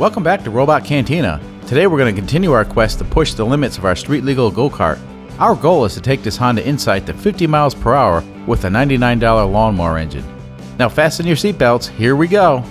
Welcome back to Robot Cantina. Today we're going to continue our quest to push the limits of our street legal go-kart. Our goal is to take this Honda Insight to 50 miles per hour with a $99 lawnmower engine. Now fasten your seatbelts, here we go!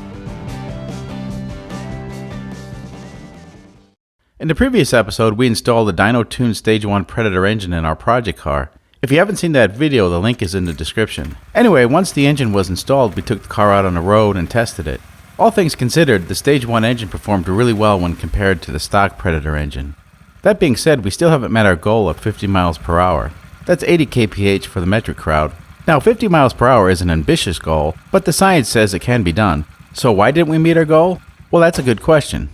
In the previous episode, we installed the Dyno Tune Stage 1 Predator engine in our project car. If you haven't seen that video, the link is in the description. Anyway, once the engine was installed, we took the car out on the road and tested it. All things considered, the Stage 1 engine performed really well when compared to the stock Predator engine. That being said, we still haven't met our goal of 50 miles per hour. That's 80 kph for the metric crowd. Now, 50 miles per hour is an ambitious goal, but the science says it can be done. So why didn't we meet our goal? Well, that's a good question.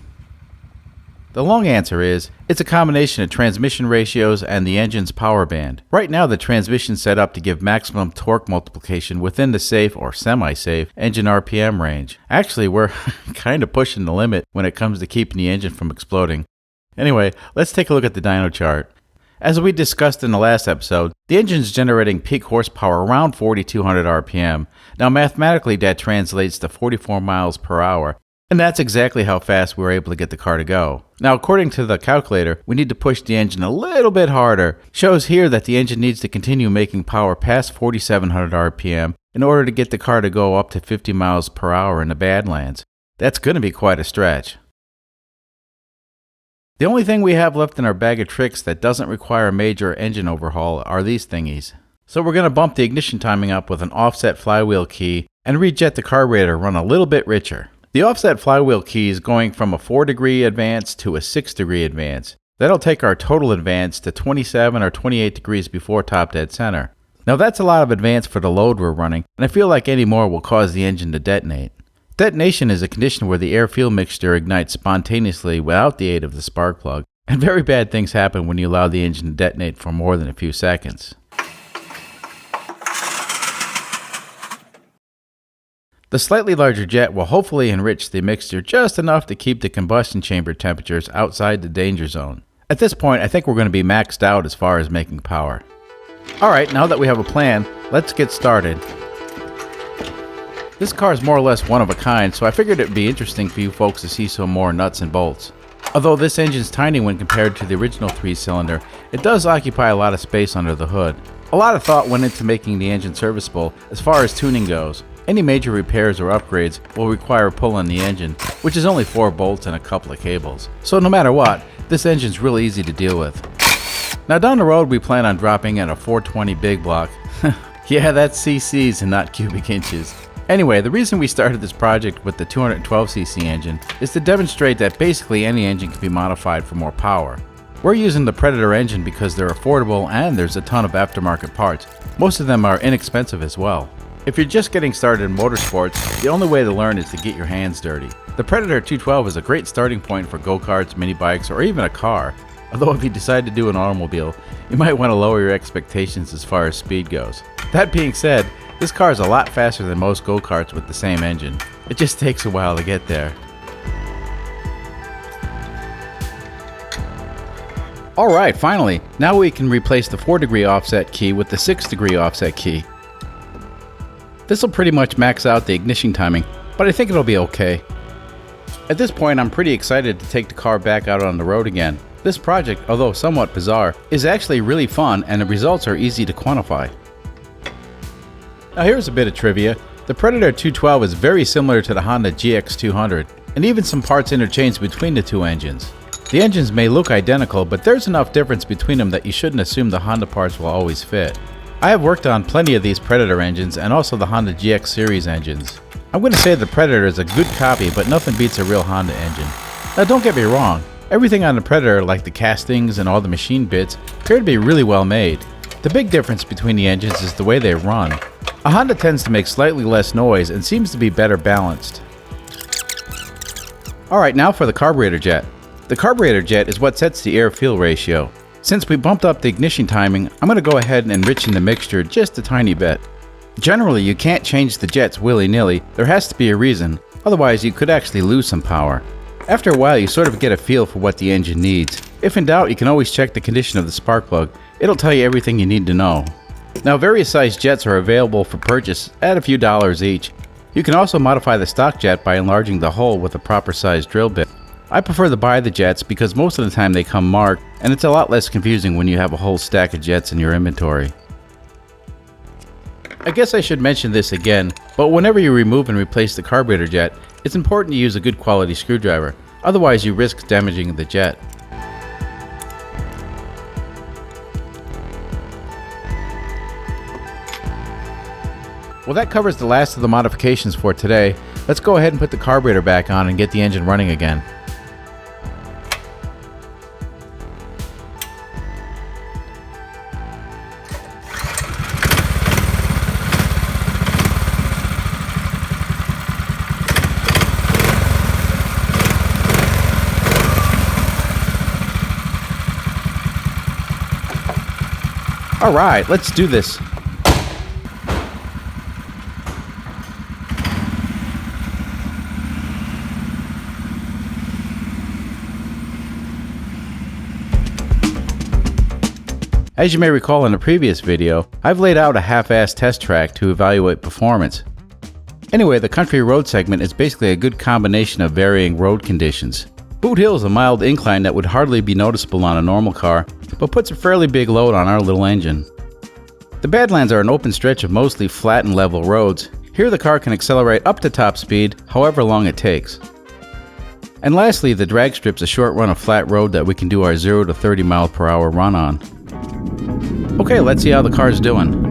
The long answer is, it's a combination of transmission ratios and the engine's power band. Right now the transmission's set up to give maximum torque multiplication within the safe or semi-safe engine RPM range. Actually, we're kind of pushing the limit when it comes to keeping the engine from exploding. Anyway, let's take a look at the dyno chart. As we discussed in the last episode, the engine's generating peak horsepower around 4,200 RPM. Now mathematically that translates to 44 miles per hour. And that's exactly how fast we were able to get the car to go. Now, according to the calculator, we need to push the engine a little bit harder. Shows here that the engine needs to continue making power past 4,700 RPM in order to get the car to go up to 50 miles per hour in the Badlands. That's going to be quite a stretch. The only thing we have left in our bag of tricks that doesn't require a major engine overhaul are these thingies. So we're going to bump the ignition timing up with an offset flywheel key and rejet the carburetor run a little bit richer. The offset flywheel key is going from a 4-degree advance to a 6-degree advance. That'll take our total advance to 27 or 28 degrees before top dead center. Now that's a lot of advance for the load we're running, and I feel like any more will cause the engine to detonate. Detonation is a condition where the air-fuel mixture ignites spontaneously without the aid of the spark plug, and very bad things happen when you allow the engine to detonate for more than a few seconds. The slightly larger jet will hopefully enrich the mixture just enough to keep the combustion chamber temperatures outside the danger zone. At this point, I think we're going to be maxed out as far as making power. Alright, now that we have a plan, let's get started. This car is more or less one of a kind, so I figured it would be interesting for you folks to see some more nuts and bolts. Although this engine's tiny when compared to the original 3-cylinder, it does occupy a lot of space under the hood. A lot of thought went into making the engine serviceable as far as tuning goes. Any major repairs or upgrades will require pulling the engine, which is only 4 bolts and a couple of cables. So no matter what, this engine's really easy to deal with. Now down the road we plan on dropping at a 420 big block. Yeah, that's cc's and not cubic inches. Anyway, the reason we started this project with the 212cc engine is to demonstrate that basically any engine can be modified for more power. We're using the Predator engine because they're affordable and there's a ton of aftermarket parts. Most of them are inexpensive as well. If you're just getting started in motorsports, the only way to learn is to get your hands dirty. The Predator 212 is a great starting point for go-karts, mini bikes, or even a car. Although if you decide to do an automobile, you might want to lower your expectations as far as speed goes. That being said, this car is a lot faster than most go-karts with the same engine. It just takes a while to get there. Alright, finally, now we can replace the 4-degree offset key with the 6-degree offset key. This will pretty much max out the ignition timing, but I think it'll be okay. At this point, I'm pretty excited to take the car back out on the road again. This project, although somewhat bizarre, is actually really fun and the results are easy to quantify. Now here's a bit of trivia. The Predator 212 is very similar to the Honda GX200, and even some parts interchanged between the two engines. The engines may look identical, but there's enough difference between them that you shouldn't assume the Honda parts will always fit. I have worked on plenty of these Predator engines and also the Honda GX series engines. I'm going to say the Predator is a good copy, but nothing beats a real Honda engine. Now don't get me wrong, everything on the Predator, like the castings and all the machine bits, appear to be really well made. The big difference between the engines is the way they run. A Honda tends to make slightly less noise and seems to be better balanced. Alright, now for the carburetor jet. The carburetor jet is what sets the air-fuel ratio. Since we bumped up the ignition timing, I'm going to go ahead and enrich in the mixture just a tiny bit. Generally, you can't change the jets willy-nilly, there has to be a reason, otherwise you could actually lose some power. After a while, you sort of get a feel for what the engine needs. If in doubt, you can always check the condition of the spark plug. It'll tell you everything you need to know. Now, various size jets are available for purchase at a few dollars each. You can also modify the stock jet by enlarging the hole with a proper sized drill bit. I prefer to buy the jets because most of the time they come marked, and it's a lot less confusing when you have a whole stack of jets in your inventory. I guess I should mention this again, but whenever you remove and replace the carburetor jet, it's important to use a good quality screwdriver, otherwise you risk damaging the jet. Well, that covers the last of the modifications for today. Let's go ahead and put the carburetor back on and get the engine running again. All right, let's do this. As you may recall in a previous video, I've laid out a half-assed test track to evaluate performance. Anyway, the country road segment is basically a good combination of varying road conditions. Boot Hill is a mild incline that would hardly be noticeable on a normal car, but puts a fairly big load on our little engine. The Badlands are an open stretch of mostly flat and level roads. Here the car can accelerate up to top speed, however long it takes. And lastly, the drag strip's a short run of flat road that we can do our 0 to 30 mile per hour run on. Okay, let's see how the car's doing.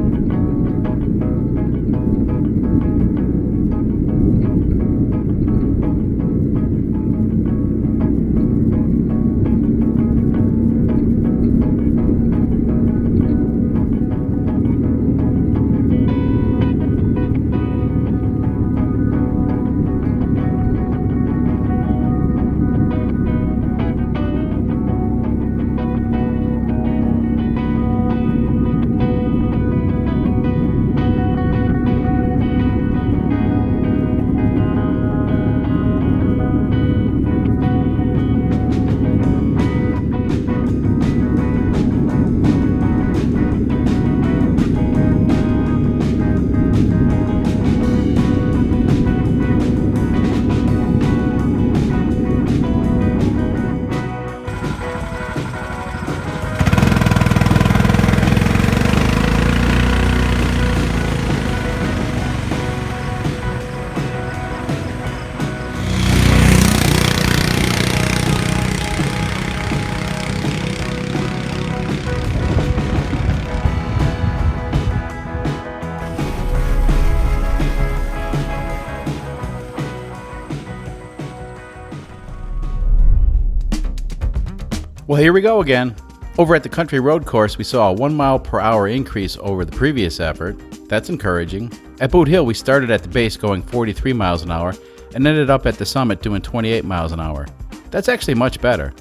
Well, here we go again. Over at the country road course, we saw a 1 mile per hour increase over the previous effort. That's encouraging. At Boot Hill, we started at the base going 43 miles an hour and ended up at the summit doing 28 miles an hour. That's actually much better.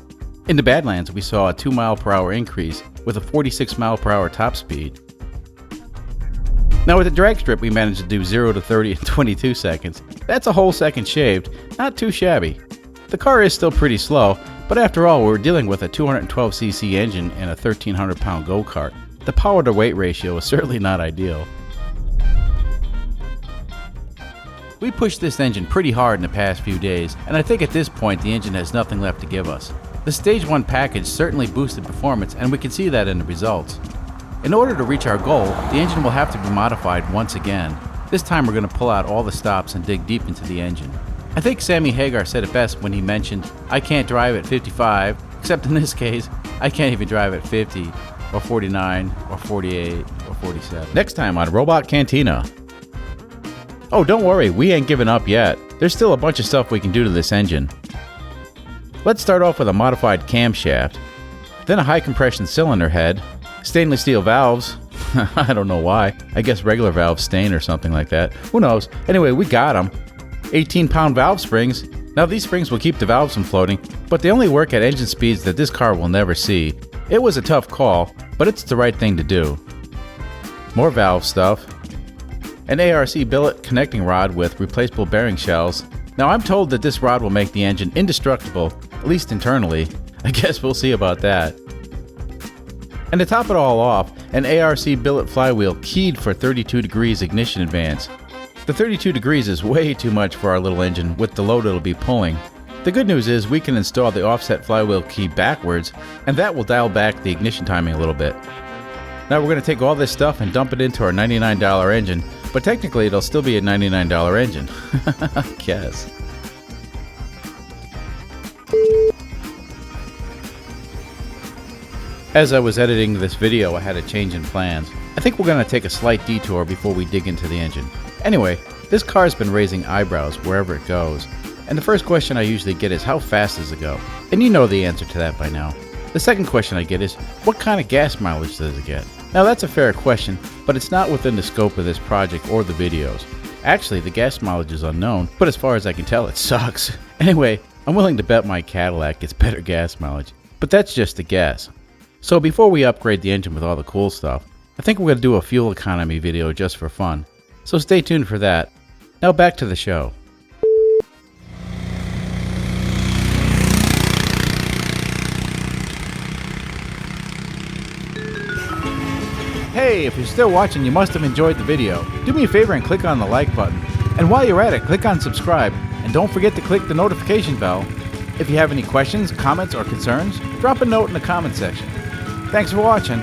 In the Badlands, we saw a 2 mile per hour increase with a 46 mile per hour top speed. Now with the drag strip, we managed to do 0 to 30 in 22 seconds. That's a whole second shaved. Not too shabby. The car is still pretty slow, but after all, we're dealing with a 212cc engine and a 1,300-pound go-kart. The power-to-weight ratio is certainly not ideal. We pushed this engine pretty hard in the past few days, and I think at this point the engine has nothing left to give us. The Stage 1 package certainly boosted performance, and we can see that in the results. In order to reach our goal, the engine will have to be modified once again. This time we're going to pull out all the stops and dig deep into the engine. I think Sammy Hagar said it best when he mentioned, "I can't drive at 55, except in this case, I can't even drive at 50, or 49, or 48, or 47. Next time on Robot Cantina. Oh, don't worry, we ain't giving up yet. There's still a bunch of stuff we can do to this engine. Let's start off with a modified camshaft, then a high compression cylinder head, stainless steel valves. I don't know why. I guess regular valves stain or something like that. Who knows? Anyway, we got them. 18-pound valve springs. Now these springs will keep the valves from floating, but they only work at engine speeds that this car will never see. It was a tough call, but it's the right thing to do. More valve stuff. An ARC billet connecting rod with replaceable bearing shells. Now I'm told that this rod will make the engine indestructible, at least internally. I guess we'll see about that. And to top it all off, an ARC billet flywheel keyed for 32 degrees ignition advance. The 32 degrees is way too much for our little engine with the load it'll be pulling. The good news is we can install the offset flywheel key backwards, and that will dial back the ignition timing a little bit. Now we're going to take all this stuff and dump it into our $99 engine, but technically it'll still be a $99 engine. I guess. As I was editing this video, I had a change in plans. I think we're going to take a slight detour before we dig into the engine. Anyway, this car's been raising eyebrows wherever it goes. And the first question I usually get is, how fast does it go? And you know the answer to that by now. The second question I get is, what kind of gas mileage does it get? Now that's a fair question, but it's not within the scope of this project or the videos. Actually, the gas mileage is unknown, but as far as I can tell, it sucks. Anyway, I'm willing to bet my Cadillac gets better gas mileage, but that's just a guess. So before we upgrade the engine with all the cool stuff, I think we're going to do a fuel economy video just for fun. So stay tuned for that. Now back to the show. Hey, if you're still watching, you must have enjoyed the video. Do me a favor and click on the like button. And while you're at it, click on subscribe. And don't forget to click the notification bell. If you have any questions, comments, or concerns, drop a note in the comment section. Thanks for watching.